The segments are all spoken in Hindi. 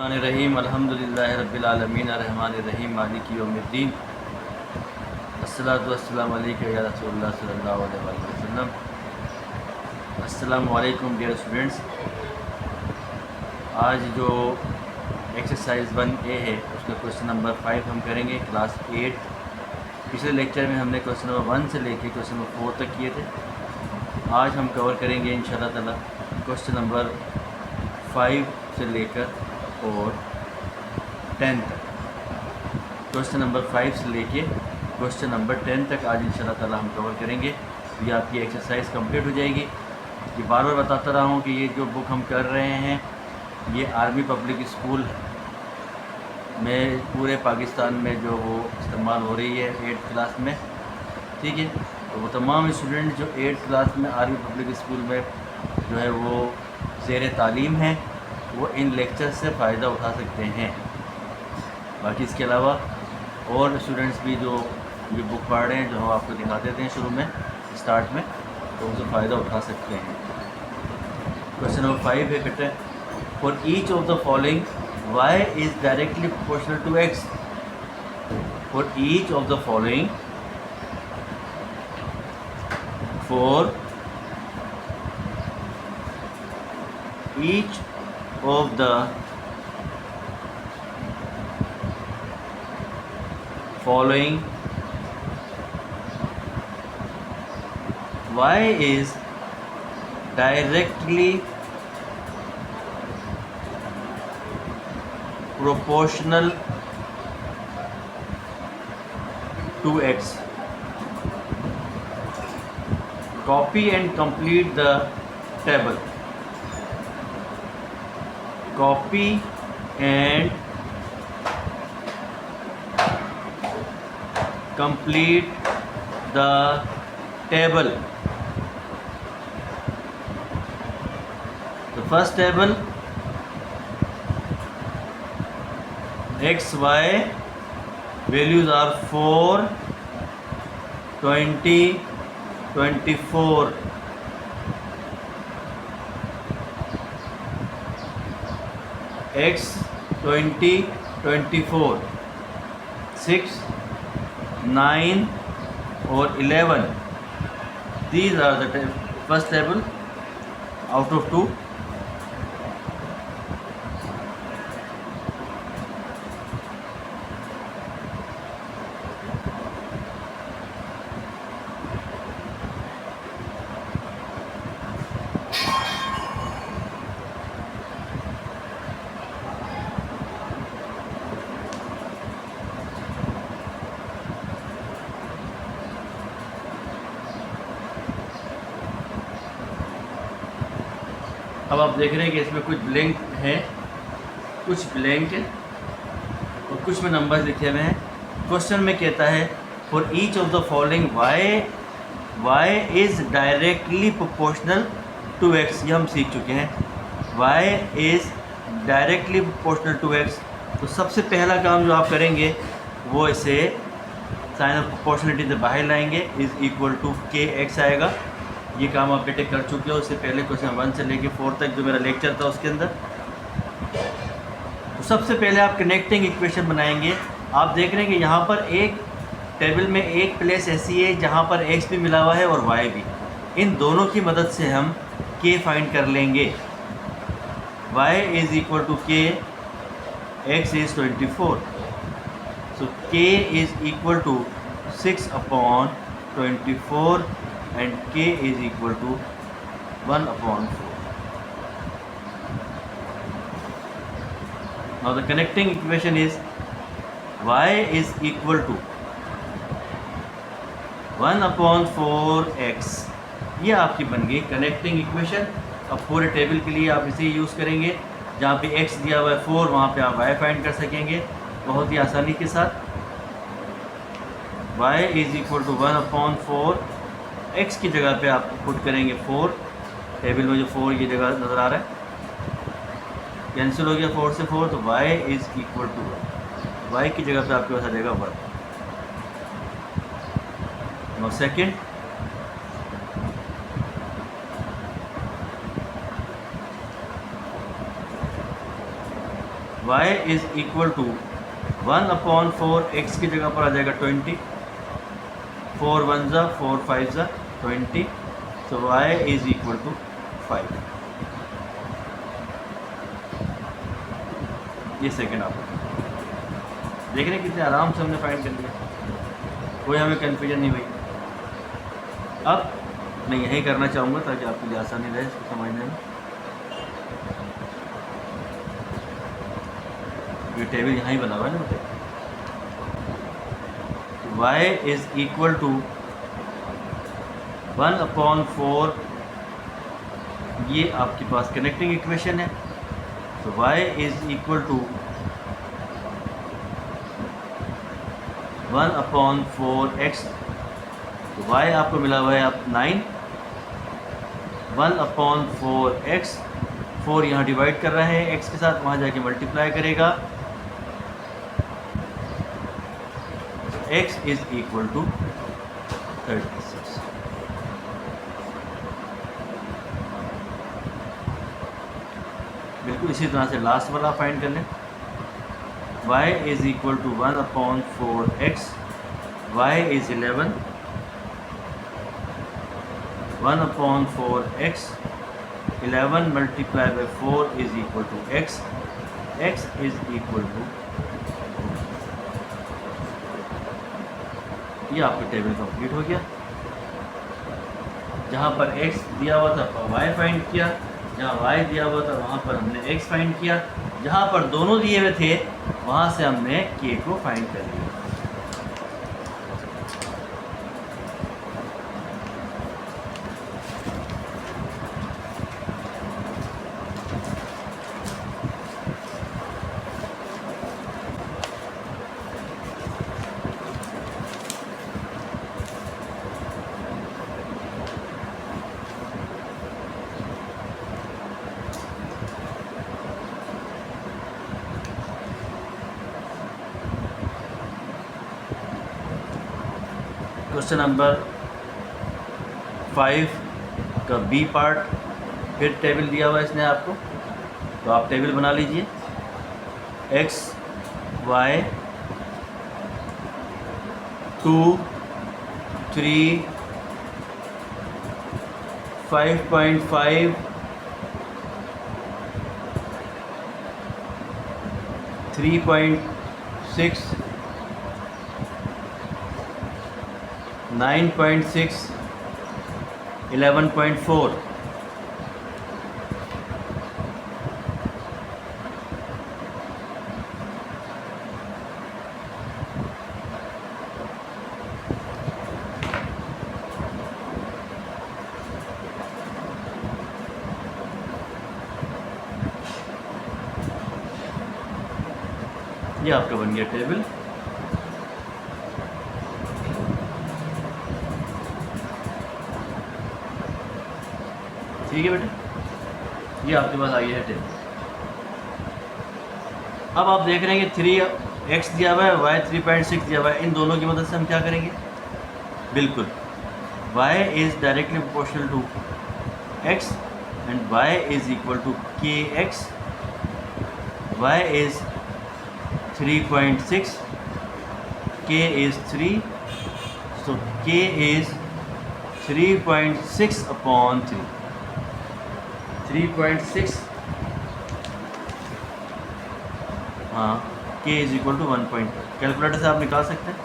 रहीम अल्हम्दुलिल्लाहि रब्बिल आलमीन अर्रहमानिर रहीम मालिकी यौमिद्दीन अस्सलातु वस्सलामु अलैका या रसूलल्लाह सल्लल्लाहु अलैहि वसल्लम। अस्सलामु अलैकुम डियर स्टूडेंट्स। आज जो एक्सरसाइज 1A है उसका क्वेश्चन नंबर 5 हम करेंगे, क्लास 8। पिछले लेक्चर में हमने क्वेश्चन नंबर 1 से लेके क्वेश्चन नंबर 4 तक किए थे। आज हम कवर करेंगे इंशाअल्लाह ताला क्वेश्चन नंबर 5 से लेकर और 10 तक। क्वेश्चन नंबर 5 से लेके क्वेश्चन नंबर 10 तक आज इंशाअल्लाह ताला हम कवर करेंगे। ये आपकी एक्सरसाइज कंप्लीट हो जाएगी। ये बार बार बताता रहा हूँ कि ये जो बुक हम कर रहे हैं ये आर्मी पब्लिक स्कूल में पूरे पाकिस्तान में जो वो इस्तेमाल हो रही है 8th क्लास में, ठीक है। तो वो तमाम स्टूडेंट जो 8th क्लास में आर्मी पब्लिक स्कूल में जो है वो ज़ेर तालीम है वो इन लेक्चर से फ़ायदा उठा सकते हैं। बाकी इसके अलावा और स्टूडेंट्स भी जो ये बुक पढ़ रहे हैं, जो हम आपको दिखा देते हैं शुरू में स्टार्ट में, तो उनसे फ़ायदा उठा सकते हैं। क्वेश्चन नंबर 5 है, कहते हैं for each of the following y is directly proportional to x। For each of the following, for each of the following y is directly proportional to x. Copy and complete the table. Copy and complete the table. The first table, x, y values are 4, 20, 24. x 20, 24, 6, 9 और 11. These are the first table out of 2. अब आप देख रहे हैं कि इसमें कुछ ब्लैंक है, कुछ ब्लैंक है और कुछ में नंबर्स लिखे हुए हैं। क्वेश्चन में कहता है for each of the following y is directly proportional to x। ये हम सीख चुके हैं, y is directly proportional to x। तो सबसे पहला काम जो आप करेंगे वो इसे साइन ऑफ प्रोपोर्शनलिटी से बाहर लाएंगे, इज़ इक्वल टू kx आएगा। ये काम आप बेटे कर चुके हो इससे पहले क्वेश्चन 1 से लेके 4 तक जो मेरा लेक्चर था उसके अंदर। तो सबसे पहले आप कनेक्टिंग इक्वेशन बनाएंगे। आप देख रहे हैं कि यहाँ पर एक टेबल में एक प्लेस ऐसी है जहाँ पर x भी मिला हुआ है और y भी। इन दोनों की मदद से हम k फाइंड कर लेंगे। y is equal to k, x is 24, so k is equal to 6/24 and k is equal to 1/4. Now the connecting equation is y is equal to 1/4x. ये आपकी बन गई कनेक्टिंग इक्वेशन। अब पूरे टेबल के लिए आप इसे यूज़ करेंगे। जहाँ पे x दिया हुआ है 4, वहाँ पे आप y फाइंड कर सकेंगे बहुत ही आसानी के साथ। y is equal to 1/4, x की जगह पे आप पुट करेंगे 4। टेबल में जो 4 ये जगह नज़र आ रहा है कैंसिल हो गया 4 से 4, तो y is equal to 1। y की जगह पे आपके पास आ जाएगा 1। Now second, y is equal to 1/4 x की जगह पर आ जाएगा 20, 4 1 ज़ा 4 5 ज़ा 20, तो y इज़ इक्वल टू 5। ये सेकेंड आप देख रहे हैं कितने आराम से हमने फाइंड कर लिया, कोई हमें कन्फ्यूजन नहीं हुई। अब मैं यही करना चाहूँगा ताकि आपके लिए आसानी रहे इसको समझने में। ये टेबल यहाँ ही बना हुआ है ना, बताइए y इज़ इक्वल टू 1/4, ये आपके पास कनेक्टिंग इक्वेशन है। तो y is equal to 1/4x, तो y आपको मिला हुआ है अब 9, 1/4x, 4 यहाँ डिवाइड कर रहे हैं x के साथ, वहाँ जाके मल्टीप्लाई करेगा, x इज़ इक्वल टू 36। बिल्कुल इसी तरह से लास्ट वाला फाइंड कर लें। y is equal to 1/4x, y is 11, 1/4x, 11 multiply by 4 is equal to x, x is equal to, ये आपका टेबल कंप्लीट हो गया। जहाँ पर x दिया हुआ था y फाइंड किया, जहाँ y दिया हुआ था वहाँ पर हमने x फाइंड किया, जहाँ पर दोनों दिए हुए थे वहाँ से हमने k को फाइंड कर लिया। क्वेश्चन नंबर 5 का बी पार्ट, फिर टेबल दिया हुआ है इसने आपको, तो आप टेबल बना लीजिए। x y 2 3 5.5 3.6 9.6 11.4। ये आपका बन गया टेबल। ठीक है बेटा, ये आपके पास आई है टेबल। अब आप देख रहे हैं कि 3x दिया हुआ है, y 3.6 दिया हुआ है, इन दोनों की मदद से हम क्या करेंगे? बिल्कुल y is directly proportional to x and y is equal to kx, y is 3.6, k is 3, so k is 3.6 upon 3, 3.6, हाँ, k is equal to 1. Calculator से आप निकाल सकते हैं,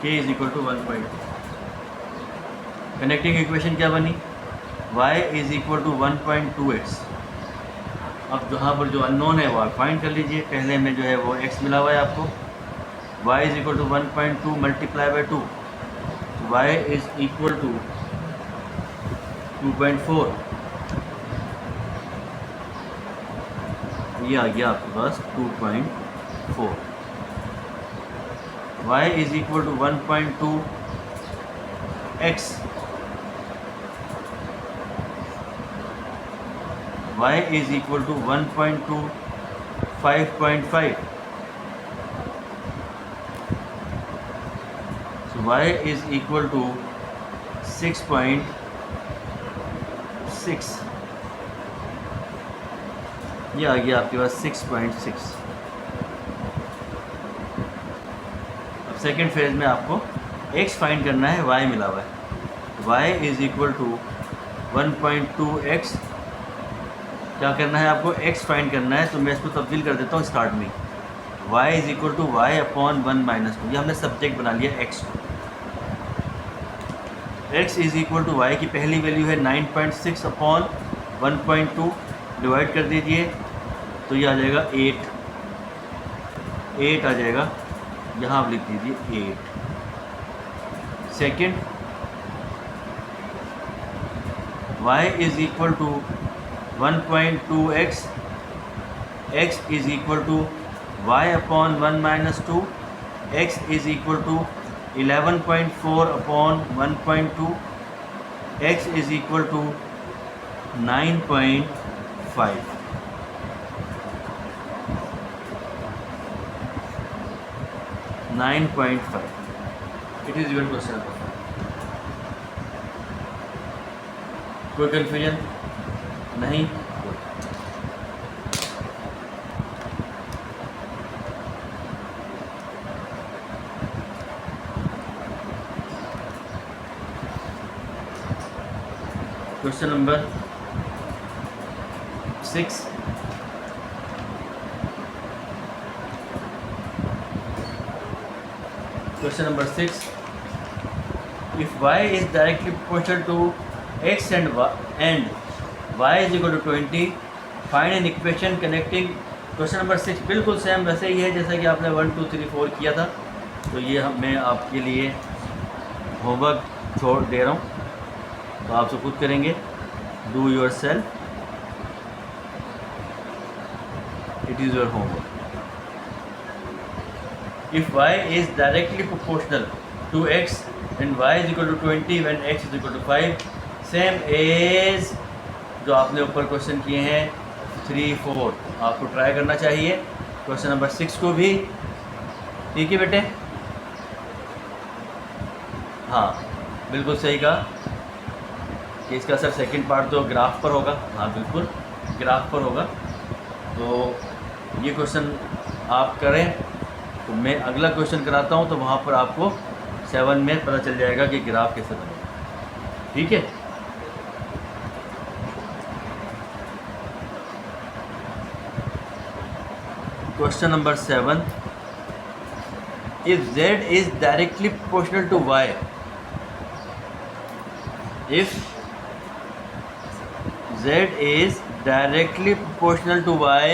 k is equal to 1. Connecting equation क्या बनी? y is equal to 1.2x। अब जहाँ पर जो अननोन है वो आप फाइंड कर लीजिए। पहले में जो है वो x मिला हुआ है आपको, y is equal to 1.2 multiply by 2, y is equal to 2.4, ये आ गया आपके पास 2.4। y is equal to 1.2 x, y is equal to 1.2 5.5, so y is equal to 6.6, ये आ गया आपके पास 6.6। अब सेकेंड फेज में आपको x फाइंड करना है, y मिला हुआ है। y is equal to 1.2x। क्या करना है आपको, x फाइंड करना है, तो मैं इसको तब्दील कर देता हूँ स्टार्ट में। y is equal to y upon 1 minus 2। ये हमने सब्जेक्ट बना लिया x को। x is equal to y की पहली वैल्यू है 9.6 अपॉन 1.2, डिवाइड कर दीजिए तो ये आ जाएगा 8 आ जाएगा, यहाँ आप लिख दीजिए 8। Second, y is equal to 1.2x, x is equal to y upon 1 minus 2, x is equal to 11.4 upon 1.2, x is equal to 9.5। It is given question. कोई कन्फ्यूजन नहीं? Question number 6। Question number 6. If y is directly proportional to x and y is equal to 20, find an equation connecting। Question number 6 बिल्कुल सेम वैसे ही है जैसा कि आपने 1 2 3 4 किया था। तो ये मैं आपके लिए होमवर्क छोड़ दे रहा हूँ, तो आप सब खुद करेंगे। Do your self, it is your homework. If y is directly proportional to x and y is equal to 20 when x is equal to 5, same as जो आपने ऊपर क्वेश्चन किए हैं 3 4, आपको ट्राई करना चाहिए क्वेश्चन नंबर 6 को भी। ठीक है बेटे? हाँ बिल्कुल सही कहा कि इसका सर सेकंड पार्ट तो ग्राफ पर होगा। हाँ बिल्कुल ग्राफ पर होगा। तो ये क्वेश्चन आप करें, तो मैं अगला क्वेश्चन कराता हूँ, तो वहाँ पर आपको 7 में पता चल जाएगा कि ग्राफ कैसे बनेगा। ठीक है? Question number 7। If z is directly proportional to y, if z is directly proportional to y,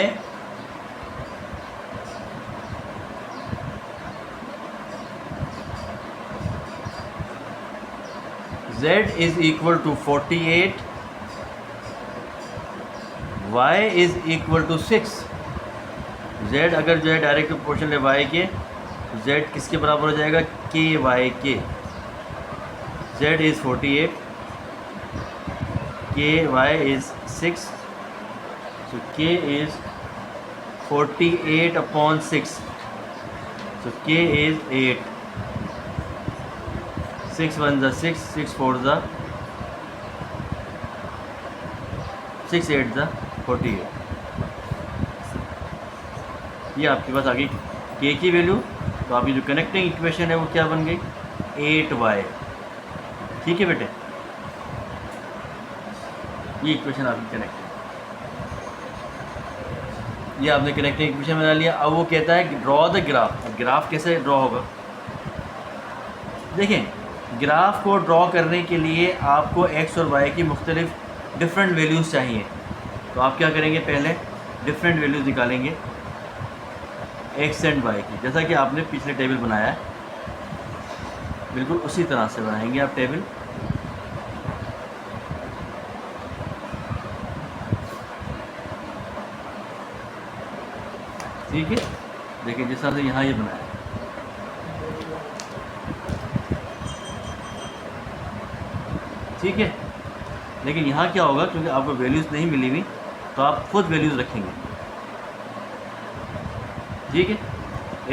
z is equal to 48, y is equal to 6। z अगर जो है डायरेक्ट प्रोपोर्शनल है y के, तो z किसके बराबर हो जाएगा, के y के। z is 48, के y is 6, so k is 48 upon 6, so k is 8। 6 1 ज़ा 6, 6 4 ज़ा 6 8 ज़ा 48। ये आपके पास आ गई k की वैल्यू। तो आपकी जो कनेक्टिंग इक्वेशन है वो क्या बन गई, 8y। ठीक है बेटे? ये इक्वेशन आपकी कनेक्ट है। ये आपने कनेक्टिंग इक्वेशन बना लिया। अब वो कहता है कि ड्रॉ द ग्राफ। अब ग्राफ कैसे ड्रॉ होगा? देखें, ग्राफ को ड्रॉ करने के लिए आपको x और y की मुख्तलिफ डिफरेंट वैल्यूज़ चाहिए। तो आप क्या करेंगे, पहले डिफरेंट वैल्यूज़ निकालेंगे x एंड y की, जैसा कि आपने पिछले टेबल बनाया है, बिल्कुल उसी तरह से बनाएंगे आप टेबल। ठीक है? देखिए जिस तरह से यहाँ ये बनाया है, ठीक है। लेकिन यहाँ क्या होगा, क्योंकि आपको वैल्यूज़ नहीं मिली हुई, तो आप खुद वैल्यूज़ रखेंगे। ठीक है?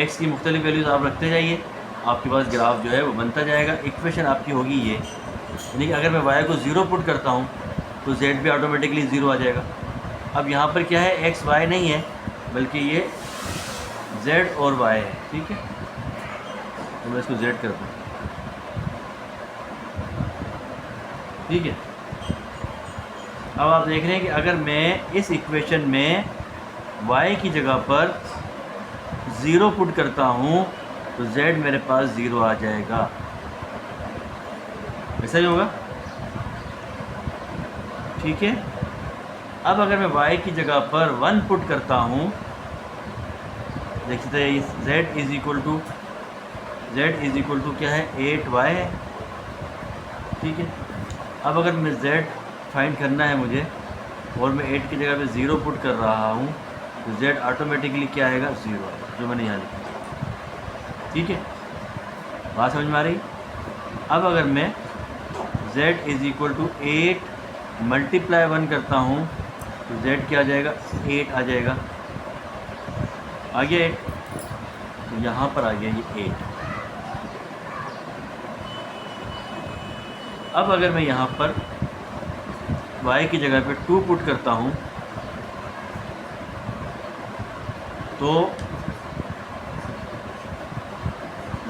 एक्स की मुख्तलिफ वैल्यूज़ आप रखते जाइए, आपके पास ग्राफ जो है वो बनता जाएगा। इक्वेशन आपकी होगी ये, यानी कि अगर मैं वाई को 0 पुट करता हूँ तो जेड भी ऑटोमेटिकली 0 आ जाएगा। अब यहाँ पर क्या है, एक्स वाई नहीं है बल्कि ये जेड और वाई है। ठीक है, तो मैं इसको जेड कर दूँ। ठीक है, अब आप देख रहे हैं कि अगर मैं इस इक्वेशन में y की जगह पर 0 पुट करता हूँ तो z मेरे पास 0 आ जाएगा। ऐसा ही होगा। ठीक है, अब अगर मैं y की जगह पर 1 पुट करता हूँ, देख सकते हैं z इज इक्वल टू क्या है, 8y है। ठीक है, अब अगर मैं z फाइंड करना है मुझे और मैं 8 की जगह पे 0 पुट कर रहा हूँ तो z ऑटोमेटिकली क्या आएगा, 0 आएगा, जो मैंने यहाँ लिखा। ठीक है, बात समझ में आ रही। अब अगर मैं z is equal to 8 multiply 1 करता हूँ तो z क्या आ जाएगा, 8 आ जाएगा। आ गया 8, तो यहाँ पर आ गया ये 8। अब अगर मैं यहाँ पर y की जगह पे 2 पुट करता हूँ तो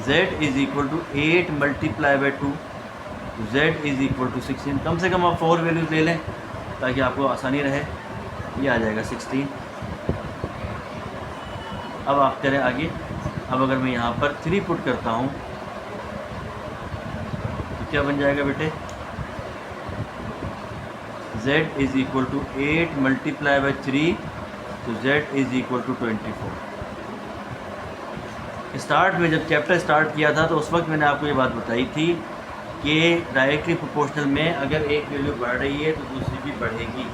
z is equal to 8 multiply by 2, z is equal to 16। कम से कम आप 4 वैल्यूज ले लें ताकि आपको आसानी रहे। ये आ जाएगा 16। अब आप करें आगे। अब अगर मैं यहाँ पर 3 पुट करता हूँ तो क्या बन जाएगा बेटे, z is equal to 8 multiply by 3, तो z is equal to 24। Start में जब चैप्टर स्टार्ट किया था तो उस वक्त मैंने आपको ये बात बताई थी कि डायरेक्टली प्रोपोर्शनल में अगर एक वैल्यू बढ़ रही है तो दूसरी भी बढ़ेगी।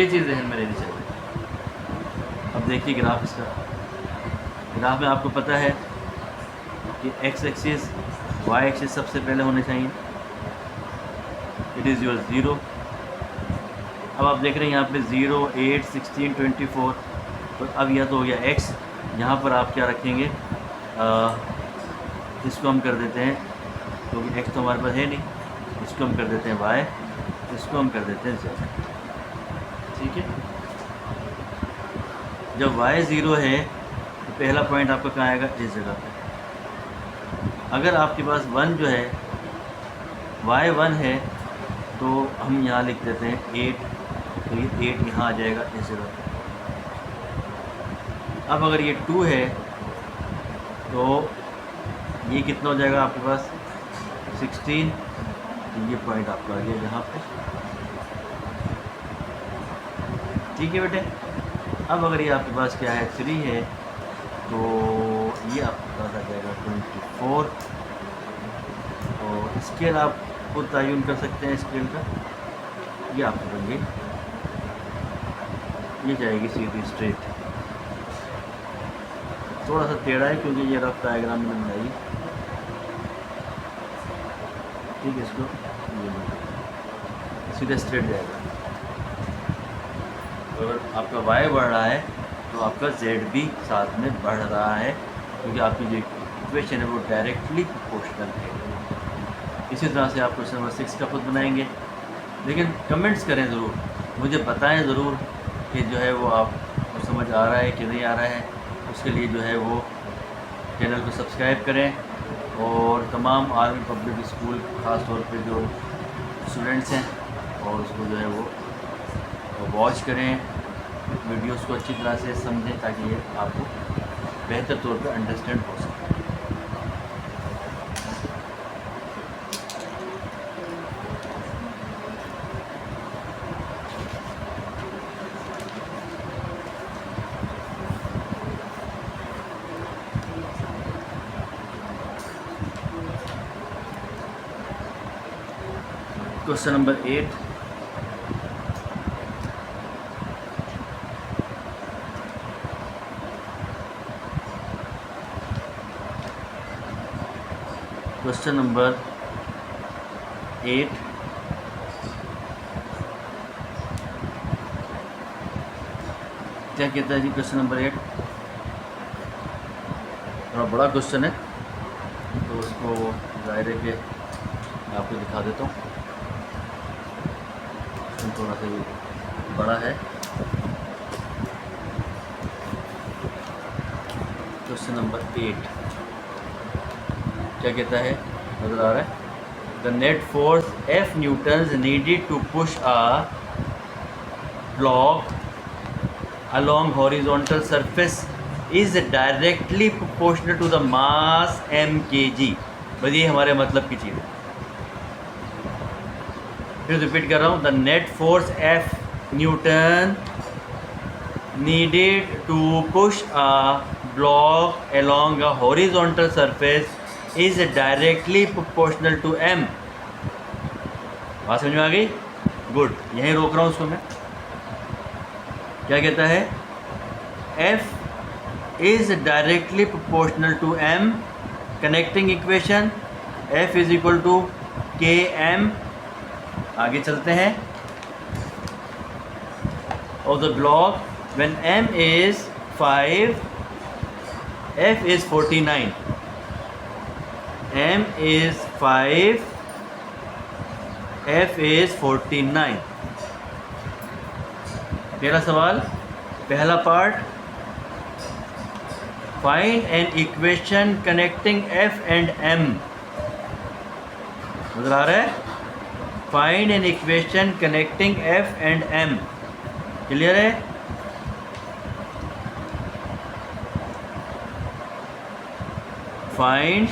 ये चीज़ जहन में रहनी चाहिए। अब देखिए ग्राफ इसका, ग्राफ में आपको पता है कि एक्स एक्सिस वाई एक्सिस सबसे पहले होने चाहिए। It is your 0। अब आप देख रहे हैं यहाँ पे 0, 8, 16, 24। तो अब यह तो हो गया x। यहाँ पर आप क्या रखेंगे, इसको हम कर देते हैं, क्योंकि x तो हमारे पास है नहीं, इसको हम कर देते हैं y, इसको हम कर देते हैं z। ठीक है, जब y 0 है तो पहला पॉइंट आपका कहाँ आएगा, इस जगह पे। अगर आपके पास 1 जो है, y 1 है, तो हम यहाँ लिख देते हैं 8, तो ये 8 यहाँ आ जाएगा इस जगह पे। अब अगर ये 2 है तो ये कितना हो जाएगा आपके पास, 16। तो ये पॉइंट आपका आ गया यहाँ पे। ठीक है बेटे। अब अगर ये आपके पास क्या है, 3 है, तो ये आपके पास आ जाएगा 24। और स्केल आप खुद तयन कर सकते हैं स्केल का। ये आप करेंगे, ये जाएगी सीधी स्ट्रेट। थोड़ा सा टेढ़ा है क्योंकि ये रफ डायग्राम में बनाई। ठीक है, इसको सीधा स्ट्रेट जाएगा। अगर आपका y बढ़ रहा है तो आपका z भी साथ में बढ़ रहा है, क्योंकि आपकी जो इक्वेशन है वो डायरेक्टली प्रोपोर्शनल है। इसी तरह से आप क्वेश्चन नंबर 6 का खुद बनाएंगे। लेकिन कमेंट्स करें ज़रूर, मुझे बताएं ज़रूर कि जो है वो आपको समझ आ रहा है कि नहीं आ रहा है। उसके लिए जो है वो चैनल को सब्सक्राइब करें और तमाम आर्मी पब्लिक स्कूल ख़ास तौर पे जो स्टूडेंट्स हैं और उसको जो है वो वॉच करें, वीडियोस को अच्छी तरह से समझें ताकि ये आपको बेहतर तौर पे अंडरस्टैंड हो सके। Question number 8। क्वेश्चन नंबर 8 क्या कहता है जी। क्वेश्चन नंबर 8 थोड़ा बड़ा क्वेश्चन है तो उसको जाहिर है कि मैं आपको दिखा देता हूँ। थोड़ा सा ये बड़ा है। क्वेश्चन नंबर 8 क्या कहता है, नजर आ रहा है? The net force F newtons needed to push a block along horizontal surface is directly proportional to the mass m kg। बस ये हमारे मतलब की चीज़ है। फिर रिपीट कर रहा हूँ, the net force F Newton needed to push a block along a horizontal surface is directly proportional to m। बात समझ में आ गई? गुड, यहीं रोक रहा हूँ उसको मैं। क्या कहता है? F is directly proportional to m। Connecting equation F is equal to Km। आगे चलते हैं। of the block when m is 5, F is 49। m is 5, F is 49। पहला सवाल, पहला part, find an equation connecting F and M। नजर आ रहा है? Find an equation connecting F and M। Clear है? Find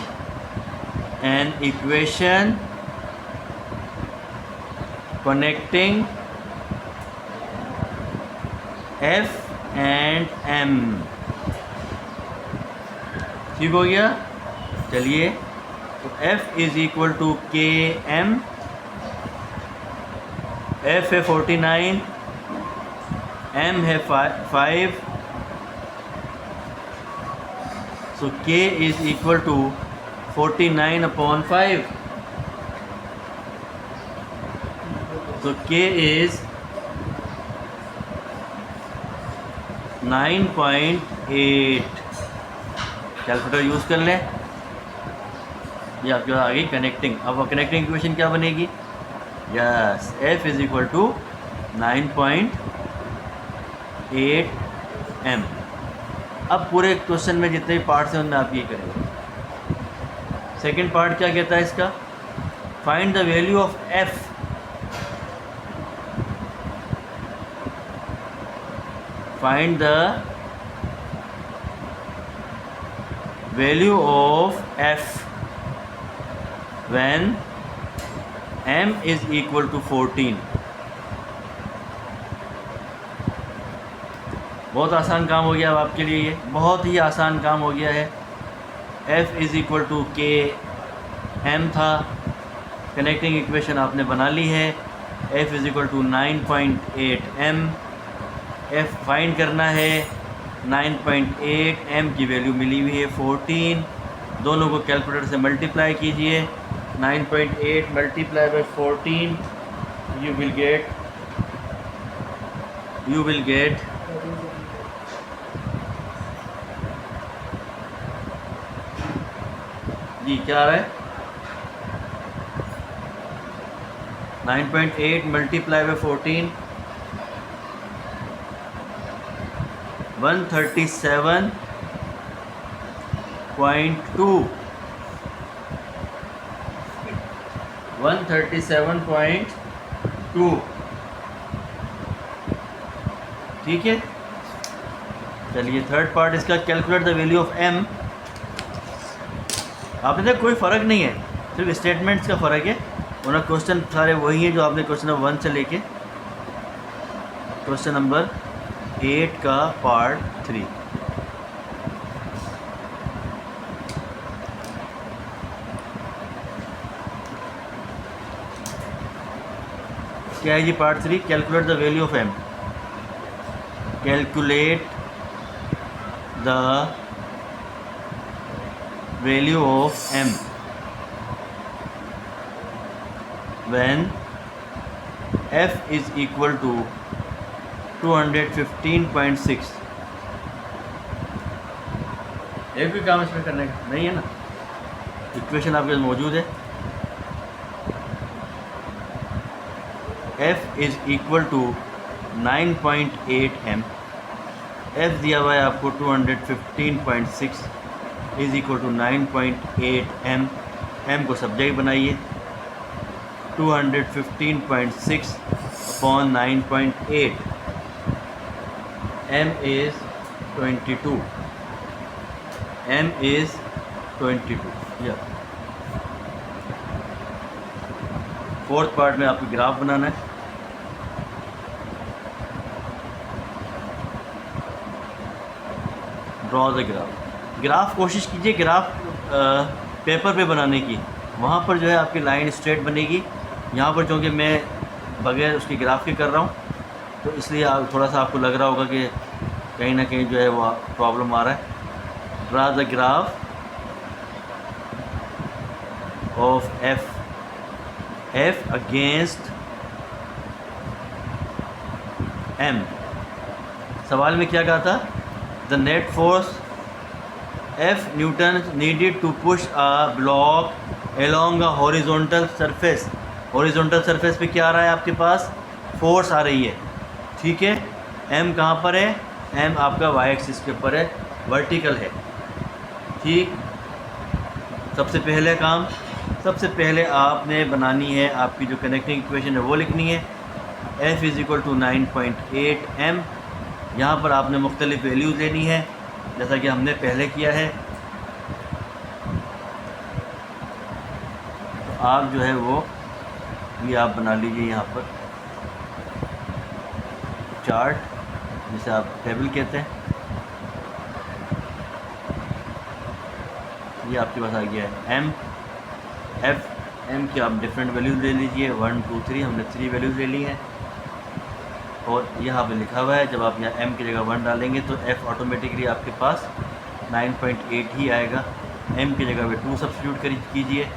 an equation connecting F and M। ठीक हो गया? चलिए, तो F is equal to Km। F है 49, M है 5, so K is equal to 49/5। so K is 9.8। Calculator use कर लें। ये आपके पास आ गई कनेक्टिंग। अब कनेक्टिंग इक्वेशन क्या बनेगी? Yes, F is equal to 9.8 m। अब पूरे क्वेश्चन में जितने भी पार्ट्स हैं उनमें आप ये करेंगे। सेकंड पार्ट क्या कहता है इसका? Find the value of F। Find the value of F when M is equal to 14। बहुत आसान काम हो गया अब आपके लिए, ये बहुत ही आसान काम हो गया है। F is equal to k M था, कनेक्टिंग इक्वेशन आपने बना ली है। F is equal to 9.8 m। F find करना है, 9.8 m की वैल्यू मिली हुई है 14। दोनों को कैलकुलेटर से मल्टीप्लाई कीजिए। 9.8 multiply by 14, you will get g क्या आ रहा है? 9.8 मल्टीप्लाई बाय 14, 137.2। 137.2। ठीक है, चलिए थर्ड पार्ट इसका, calculate the value of M। आपने देखा कोई फ़र्क नहीं है, सिर्फ स्टेटमेंट्स का फ़र्क है, वरना क्वेश्चन सारे वही हैं जो आपने क्वेश्चन नंबर 1 से लेके क्वेश्चन नंबर 8 का पार्ट 3। क्या है जी part 3? Calculate the value of M। Calculate the value of M when F is equal to 215.6। एक भी काम इसमें करने का नहीं है ना, इक्वेशन आपके पास मौजूद है। F is equal to 9.8 m, F दिया हुआ है आपको 215.6 is equal to 9.8 m, m को सब्जेक्ट बनाइए 215.6 upon 9.8, m is 22, m is 22। या फोर्थ पार्ट में आपको ग्राफ बनाना है। Draw the graph. ग्राफ कोशिश कीजिए ग्राफ पेपर पे बनाने की, वहाँ पर जो है आपकी लाइन स्ट्रेट बनेगी। यहाँ पर चूँकि मैं बगैर उसकी ग्राफ के कर रहा हूँ तो इसलिए थोड़ा सा आपको लग रहा होगा कि कहीं ना कहीं जो है वो प्रॉब्लम आ रहा है। Draw the graph of F against M. सवाल में क्या कहा था? The net force F newton needed to push a block along a horizontal surface. Horizontal surface पे क्या आ रहा है आपके पास? फोर्स आ रही है, ठीक है। एम कहाँ पर है? एम आपका वाई एक्सिस के ऊपर है, वर्टिकल है, ठीक। सबसे पहले आपने बनानी है आपकी जो कनेक्टिंग इक्वेशन है वो लिखनी है। F is equal to 9.8 m। यहाँ पर आपने मुख्तलिफ वैल्यूज़ लेनी है जैसा कि हमने पहले किया है। तो आप जो है वो ये आप बना लीजिए यहाँ पर चार्ट, जिसे आप टेबल कहते हैं। ये आपके पास आ गया है एम की आप डिफरेंट वैल्यूज़ ले लीजिए, 1 2 3, हमने 3 वैल्यूज़ ले ली हैं। और यहाँ पे लिखा हुआ है जब आप यहाँ m की जगह 1 डालेंगे तो f ऑटोमेटिकली आपके पास 9.8 ही आएगा। m की जगह पे 2 सब्स्टिट्यूट कीजिए,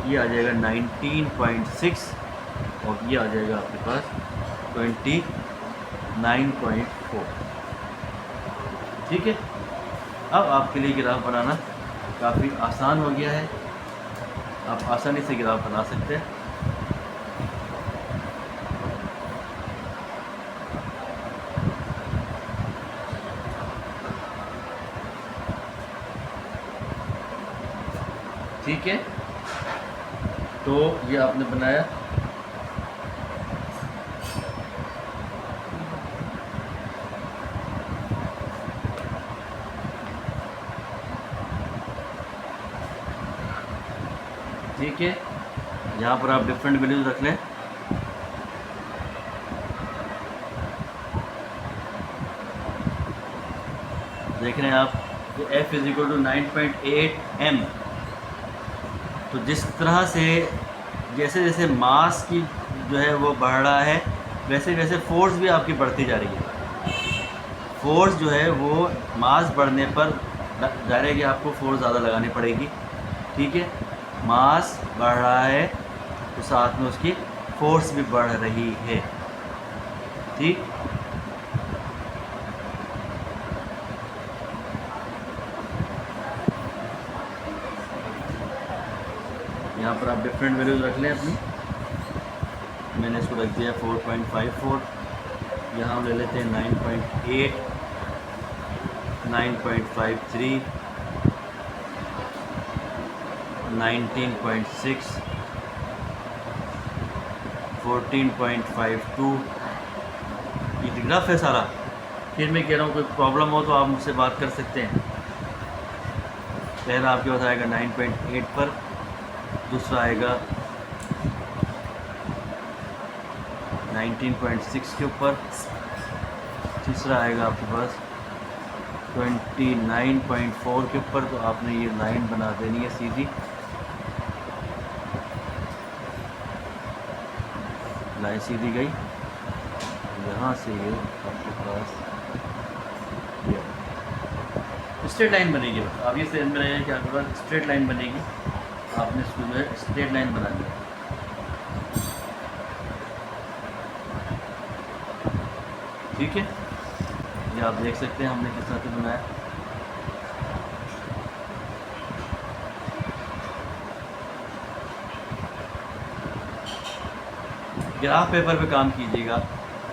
ये आ जाएगा 19.6 और ये आ जाएगा आपके पास 29.4, ठीक है। अब आपके लिए ग्राफ बनाना काफ़ी आसान हो गया है, आप आसानी से ग्राफ बना सकते हैं। ठीक है, तो ये आपने बनाया। ठीक है, यहाँ पर आप डिफरेंट वैल्यूज रख लें। देख रहे हैं आप f is equal to 9.8 m। तो जिस तरह से जैसे जैसे मास की जो है वो बढ़ रहा है वैसे वैसे फोर्स भी आपकी बढ़ती जा रही है। फोर्स जो है वो मास बढ़ने पर जाहिर है कि आपको फोर्स ज़्यादा लगानी पड़ेगी, ठीक है। मास बढ़ रहा है तो साथ में उसकी फोर्स भी बढ़ रही है, ठीक। यहाँ पर आप डिफरेंट वैल्यूज रख लें अपनी। मैंने इसको रख दिया 4.54, यहाँ हम ले लेते हैं 9.8, 9.53, 19.6, 14.52। ये ग्राफ है सारा। फिर मैं कह रहा हूँ कोई प्रॉब्लम हो तो आप मुझसे बात कर सकते हैं। पहला आपके पास आएगा 9.8 पर, दूसरा आएगा 19.6 के ऊपर, तीसरा आएगा आपके पास 29.4 के ऊपर। तो आपने ये लाइन बना देनी है सीधी, लाइन सीधी गई, यहाँ से ये आपके पास स्ट्रेट लाइन बनेगी। बस आप ये समझ में आएगा कि आपके पास स्ट्रेट लाइन बनेगी। आपने इसको जो है स्ट्रेट लाइन बना दी, ठीक है। ये आप देख सकते हैं हमने किस तरह से बनाया। ग्राफ पेपर पे काम कीजिएगा,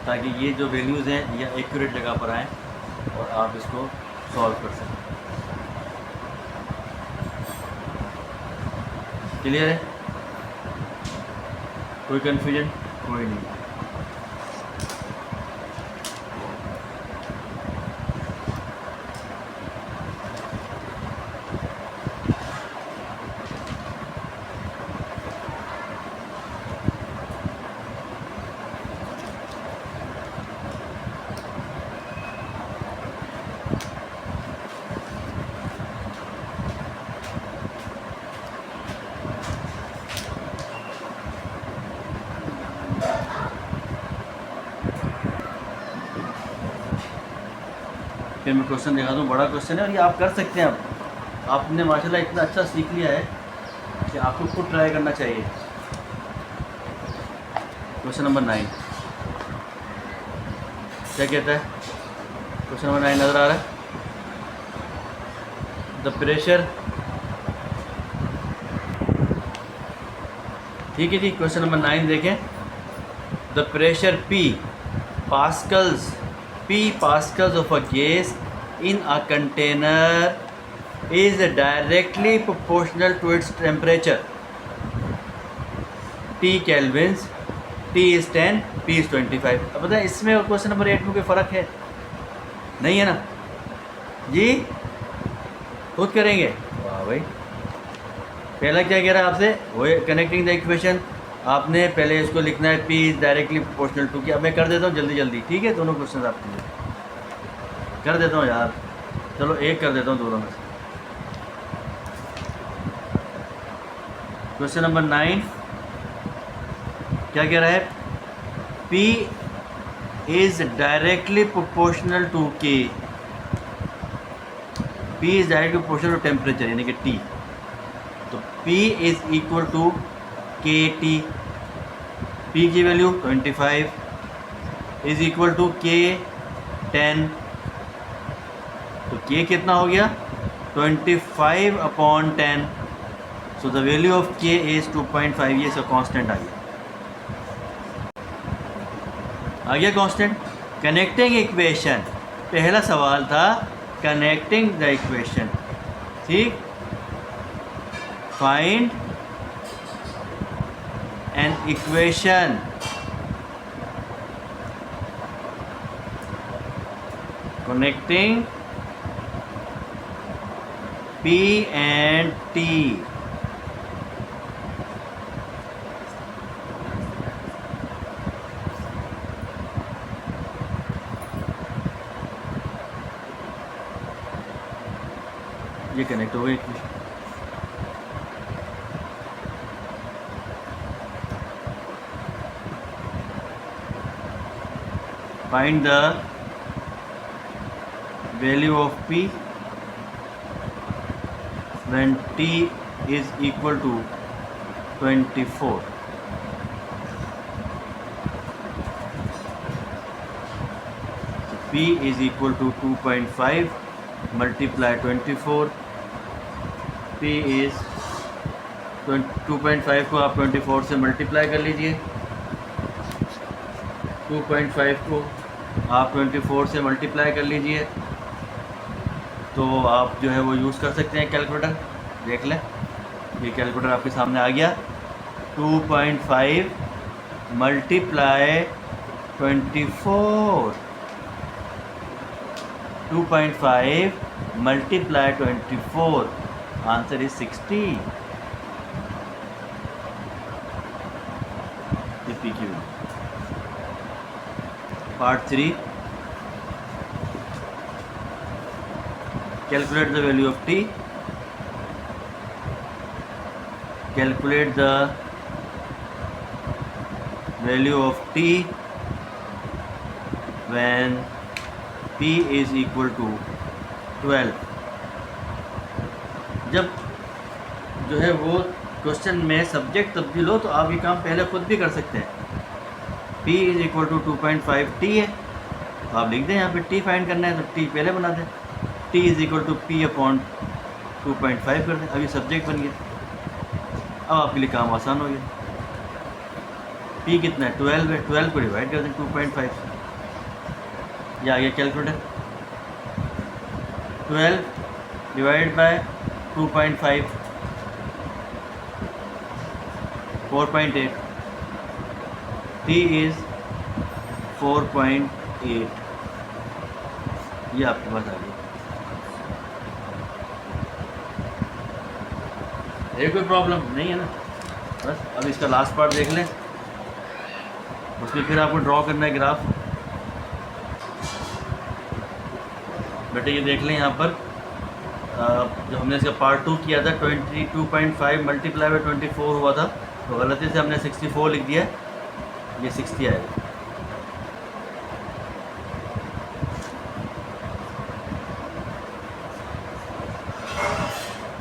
ताकि ये जो वैल्यूज़ हैं ये एक्यूरेट जगह पर आएँ और आप इसको सॉल्व कर सकें। क्लियर है? कोई कन्फ्यूजन? कोई नहीं। फिर मैं क्वेश्चन दिखाता हूँ, बड़ा क्वेश्चन है और ये आप कर सकते हैं। अब आपने माशाल्लाह इतना अच्छा सीख लिया है कि आपको खुद ट्राई करना चाहिए। क्वेश्चन नंबर 9 क्या कहता है? क्वेश्चन नंबर 9 नज़र आ रहा है? द प्रेशर, ठीक है जी। क्वेश्चन नंबर 9 देखें। The pressure P pascals of a gas in a container is directly proportional to its temperature. T kelvins, T is 10, P is 25। अब बताएं इसमें और क्वेश्चन नंबर 8 में कोई फ़र्क है? नहीं है ना जी? खुद करेंगे? वाह भाई। पहला क्या कह रहा है आपसे? वो कनेक्टिंग द इक्वेशन। आपने पहले इसको लिखना है P is directly proportional to K. अब मैं कर देता हूँ जल्दी जल्दी, ठीक है? दोनों क्वेश्चन आपके लिए कर देता हूँ यार। चलो एक कर देता हूँ दोनों में से। क्वेश्चन नंबर 9 क्या कह रहा है? P is directly proportional to K। P is directly proportional to temperature यानी कि T। तो P is equal to KT। P की वैल्यू 25 इज़ इक्वल टू K 10। तो K कितना हो गया? 25/10। So the value of K is 2.5। ये इसका कांस्टेंट आ गया। कांस्टेंट। कनेक्टिंग इक्वेशन, पहला सवाल था कनेक्टिंग द इक्वेशन, ठीक? Find an equation connecting P and T। ये कनेक्ट हो गई। Find the value of P when T is equal to 24। So P is equal to 2.5 multiply 24। P is 2.5 को आप 24 से मल्टीप्लाई कर लीजिए। 2.5 को आप 24 से मल्टीप्लाई कर लीजिए तो आप जो है वो यूज़ कर सकते हैं कैलकुलेटर। देख लें, ये कैलकुलेटर आपके सामने आ गया। 2.5 multiply 24, 2.5 multiply 24, answer is 60। Part 3, calculate the value of T, calculate the value of T when P is equal to 12। जब जो है वो क्वेश्चन में सब्जेक्ट तब्दील हो तो आप ये काम पहले खुद भी कर सकते हैं। P is equal to 2.5 T है तो आप लिख दें यहाँ पे T फाइंड करना है तो T पहले बना दें। T is equal to P upon 2.5 कर दें। अभी सब्जेक्ट बन गया। अब आपके लिए काम आसान हो गया। P कितना है? 12 है। 12 को डिवाइड कर दें 2.5 से। ये आ गया calculator. 12 divide by 2.5 4.8, t is 4.8। ये आपके पास आ गया। ये कोई प्रॉब्लम नहीं है ना। बस अब इसका लास्ट पार्ट देख लें, उसमें फिर आपको ड्रॉ करना है ग्राफ। बेटे ये देख लें यहाँ पर जो हमने इसका पार्ट 2 किया था 22.5 मल्टीप्लाई बाई 24 हुआ था, तो गलती से हमने 64 लिख दिया, ये 60 आएगा।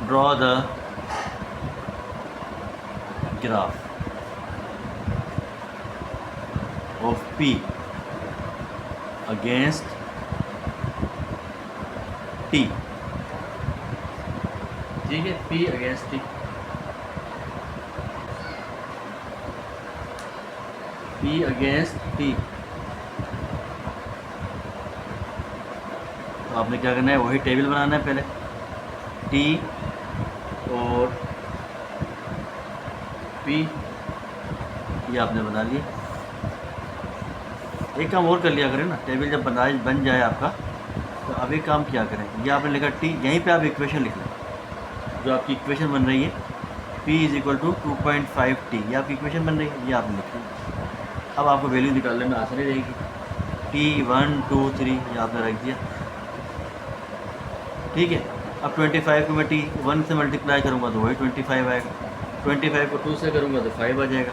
Draw the graph of P against T। ठीक है, P against T, P against T। तो आपने क्या करना है, वही टेबल बनाना है पहले, T और P, ये आपने बना लिया। एक काम और कर लिया करें ना, टेबल जब बन जाए आपका, तो अब एक काम किया करें, ये आपने लिखा टी, यहीं पे आप इक्वेशन लिख लें, जो आपकी इक्वेशन बन रही है P is equal to 2.5T, ये आपकी इक्वेशन बन रही है, ये आपने लिख ली। अब आपको वैल्यू निकालने में आसानी रहेगी। T 1 2 3 ये आपने रख दिया, ठीक है। अब 25 को मैं T 1 से मल्टीप्लाई करूँगा तो वही 25 आएगा, 25 को 2 से करूँगा तो 5 आ जाएगा,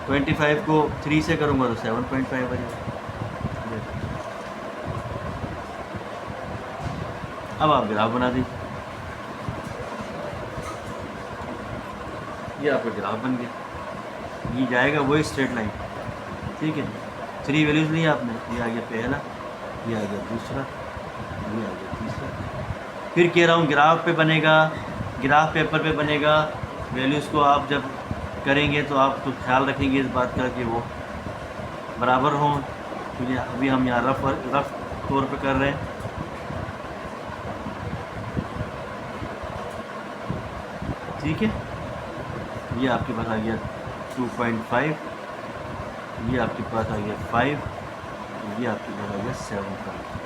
25 को 3 से करूँगा तो 7.5 आ जाएगा। अब आप ग्राफ बना दीजिए, ये आपका ग्राफ बन गया। ये जाएगा वही स्ट्रेट लाइन, ठीक है। 3 वैल्यूज़ ली आपने, ये आ गया पहला, ये आ गया दूसरा, ये आ गया तीसरा। फिर कह रहा हूँ ग्राफ पे बनेगा, ग्राफ पेपर पे बनेगा। वैल्यूज़ को आप जब करेंगे तो आप तो ख्याल रखेंगे इस बात का कि वो बराबर हों, क्योंकि अभी हम यहाँ रफ तौर पे कर रहे हैं। ठीक है, ये आपके पास आ गया 2.5, ये आपके पास आ गया 5, ये आपके पास आ गया 7.5।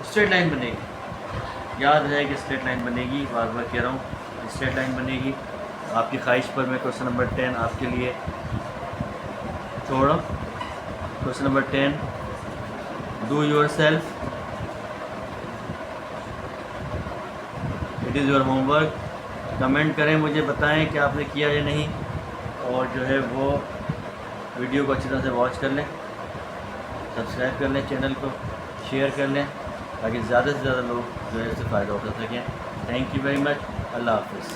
स्ट्रेट लाइन बनेगी, याद रहे कि स्ट्रेट लाइन बनेगी, बार बार कह रहा हूँ स्ट्रेट लाइन बनेगी। आपकी ख्वाहिश पर मैं क्वेश्चन नंबर 10 आपके लिए छोड़ रहा हूँ। Question number 10, do your self, it is your homework. Comment करें, मुझे बताएं कि आपने किया या नहीं, और जो है वो वीडियो को अच्छी तरह से वॉच कर लें, सब्सक्राइब कर लें चैनल को, शेयर कर लें, ताकि ज़्यादा से ज़्यादा लोग जो है इससे फ़ायदा उठा सकें। थैंक यू वेरी मच, अल्लाह हाफ़िज़।